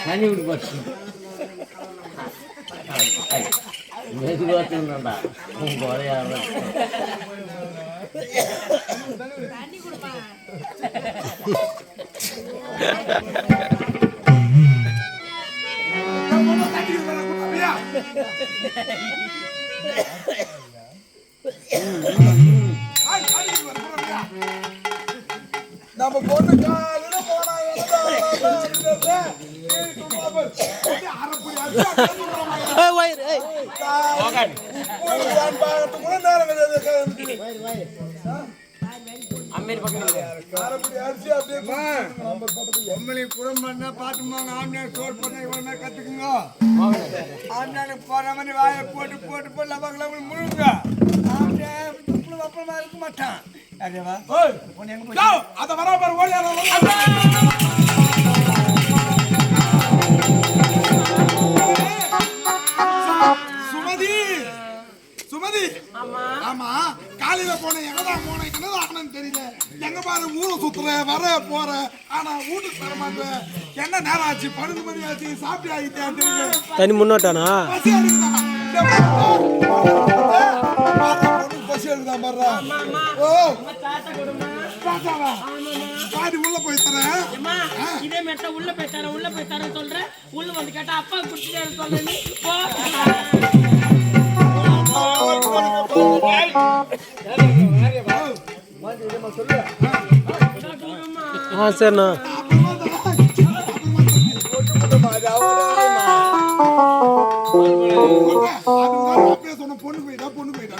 தண்ணி விட்டு போச்சு மெதுவாக தூண்டா குறையாத நம்ம பொண்ணு காலையில போனா புறம் பண்ண பாத்துமா ஆம்னான் சோர் பண்ண இவன் கத்துக்குங்க ஆம்னானுக்கு போற மாதிரி வாயை போட்டு போட்டு போட்டு லபக்கு லபக்கு முழுங்க அப்புறமா இருக்க மாட்டான் அத வர பாரு ஓடி சுமதி சுமதி ஆமா காலையில போன எங்கதான் போன என்னதான் ஆனன்னு தெரியல எங்க பாரு ஊரை சுத்துற வர போற ஆனா வீட்டுக்கு தர மாட்டேன் என்ன நேரம் ஆச்சு 12 மணி ஆச்சு சாப்பிட்டு ஆகிட்டேன் தெரியல தனி முன்னோட்டானா பசி எடுக்குதான் பாடுறா ஓ பாடி உள்ள போய் தரேன் இதே மெட்ட உள்ள போய் தரேன் சொல்றேன் உள்ள வந்து கேட்டா அப்பா குடிச்சிட்டே சொல்ற நீ சரிண்ணா பொண்ணு போயிட்டா